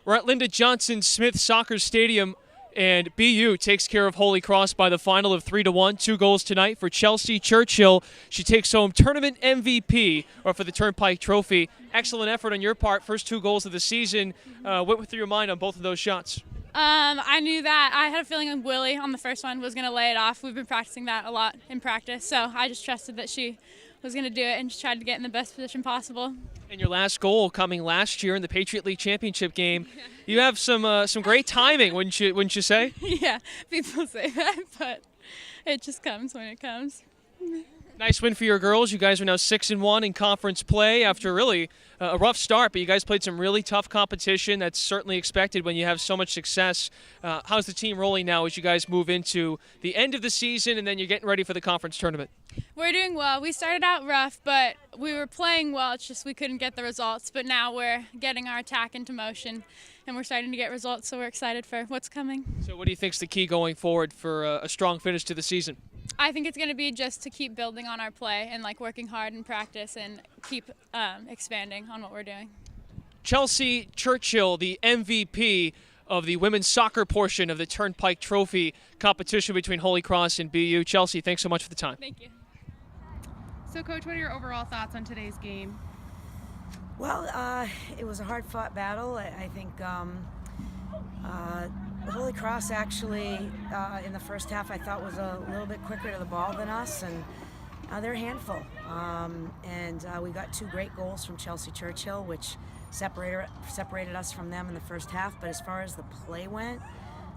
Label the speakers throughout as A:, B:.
A: We're at Linda Johnson Smith Soccer Stadium, and BU takes care of Holy Cross by the final of 3-1. 2 goals tonight for Chelsea Churchill. She takes home tournament MVP, or for the Turnpike Trophy. Excellent effort on your part. First 2 goals of the season. What went through your mind on both of those shots?
B: I knew that I had a feeling Willie on the first one was going to lay it off. We've been practicing that a lot in practice, so I just trusted that she was going to do it and just tried to get in the best position possible.
A: And your last goal coming last year in the Patriot League Championship game. You have some great timing, wouldn't you say?
B: Yeah, people say that, but it just comes when it comes.
A: Nice win for your girls. You guys are now 6-1 in conference play after really a rough start, but you guys played some really tough competition. That's certainly expected when you have so much success. How's the team rolling now as you guys move into the end of the season and then you're getting ready for the conference tournament?
B: We're doing well. We started out rough, but we were playing well. It's just we couldn't get the results. But now we're getting our attack into motion, and we're starting to get results, so we're excited for what's coming.
A: So what do you think is the key going forward for a strong finish to the season?
B: I think it's going to be just to keep building on our play and working hard in practice and keep expanding on what we're doing.
A: Chelsea Churchill, the MVP of the women's soccer portion of the Turnpike Trophy competition between Holy Cross and BU. Chelsea, thanks so much for the time.
B: Thank you.
C: So, Coach, what are your overall thoughts on today's game?
D: Well, it was a hard-fought battle. I think Holy Cross actually, in the first half, I thought was a little bit quicker to the ball than us, and they're a handful. We got 2 great goals from Chelsea Churchill, which separated us from them in the first half. But as far as the play went,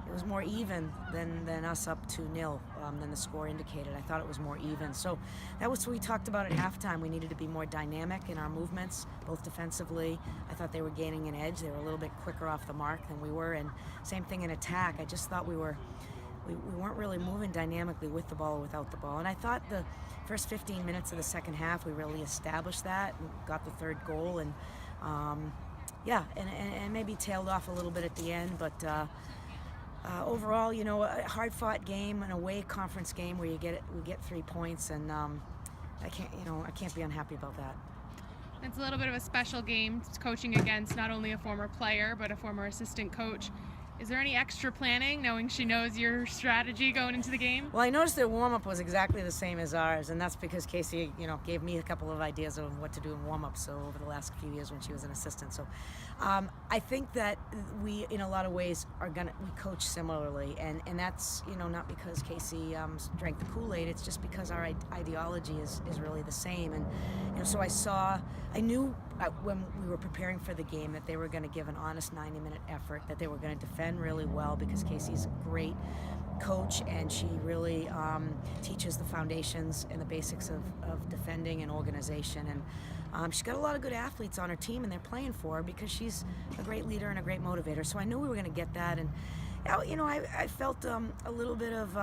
D: it was more even than us up 2-0 than the score indicated. I thought it was more even. So that was what we talked about at halftime. We needed to be more dynamic in our movements, both defensively. I thought they were gaining an edge. They were a little bit quicker off the mark than we were. And same thing in attack. I just thought we weren't really moving dynamically with the ball or without the ball. And I thought the first 15 minutes of the second half, we really established that and got the 3rd goal. And and maybe tailed off a little bit at the end, but overall, a hard-fought game, an away conference game where we get 3 points, and I can't be unhappy about that.
C: It's a little bit of a special game, coaching against not only a former player but a former assistant coach. Is there any extra planning, knowing she knows your strategy going into the game?
D: Well, I noticed their warm-up was exactly the same as ours, and that's because Casey, gave me a couple of ideas of what to do in warm-up. So over the last few years when she was an assistant, so I think that we, in a lot of ways, we coach similarly, and that's not because Casey drank the Kool-Aid. It's just because our ideology is really the same, and so I knew when we were preparing for the game that they were going to give an honest 90-minute effort, that they were going to defend really well because Casey's a great coach and she really teaches the foundations and the basics of defending and organization. And she's got a lot of good athletes on her team and they're playing for her because she's a great leader and a great motivator. So I knew we were going to get that. And, I felt a little bit of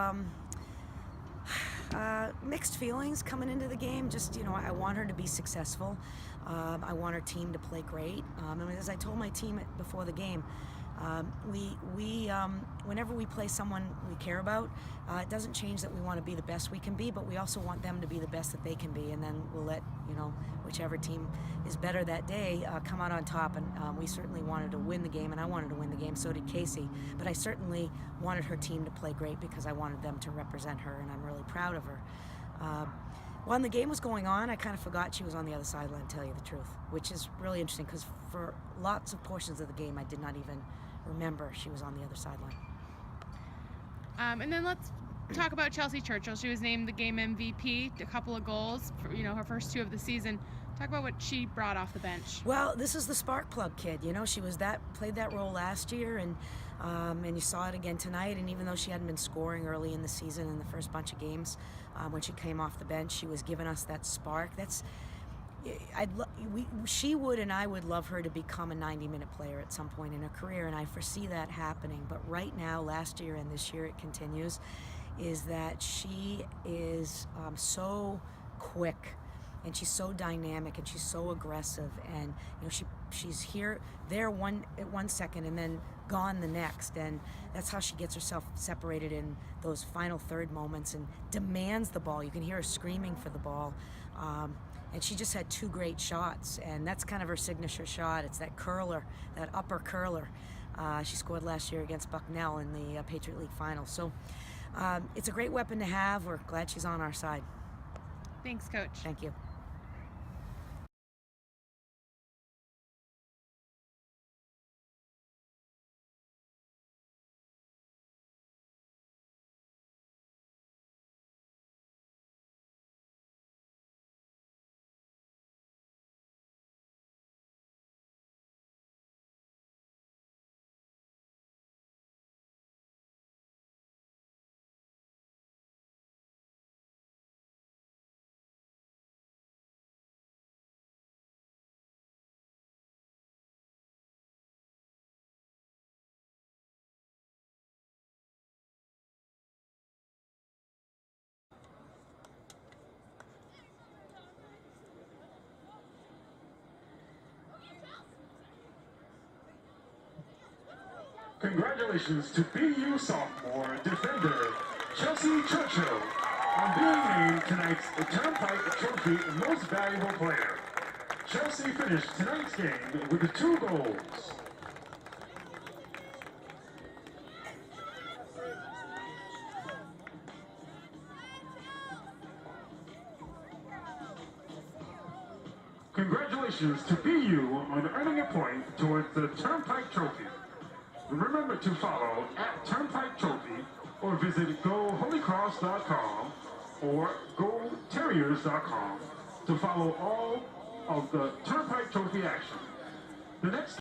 D: mixed feelings coming into the game. Just, I want her to be successful. I want our team to play great. And as I told my team before the game, whenever we play someone we care about, it doesn't change that we want to be the best we can be, but we also want them to be the best that they can be, and then we'll let whichever team is better that day come out on top. And we certainly wanted to win the game, and I wanted to win the game. So did Casey. But I certainly wanted her team to play great because I wanted them to represent her, and I'm really proud of her. When the game was going on, I kind of forgot she was on the other sideline, to tell you the truth, which is really interesting because for lots of portions of the game, I did not even remember she was on the other sideline.
C: And then let's talk about Chelsea Churchill. She was named the game MVP, a couple of goals, for, her first 2 of the season. Talk about what she brought off the bench.
D: Well, this is the spark plug kid. She played that role last year, and you saw it again tonight. And even though she hadn't been scoring early in the season in the first bunch of games, when she came off the bench, she was giving us that spark. She would, and I would love her to become a 90-minute player at some point in her career, and I foresee that happening. But right now, last year and this year, it continues, is that she is so quick, and she's so dynamic, and she's so aggressive, and she's there one second, and then gone the next, and that's how she gets herself separated in those final third moments and demands the ball. You can hear her screaming for the ball. And she just had 2 great shots, and that's kind of her signature shot. It's that curler, that upper curler. She scored last year against Bucknell in the Patriot League final. So it's a great weapon to have. We're glad she's on our side.
C: Thanks, Coach.
D: Thank you.
E: Congratulations to BU sophomore defender Chelsea Churchill on being named tonight's Turnpike Trophy Most Valuable Player. Chelsea finished tonight's game with 2 goals. Congratulations to BU on earning a point towards the Turnpike Trophy. Remember to follow @Turnpike Trophy or visit GoHolyCross.com or GoTerriers.com to follow all of the Turnpike Trophy action. The next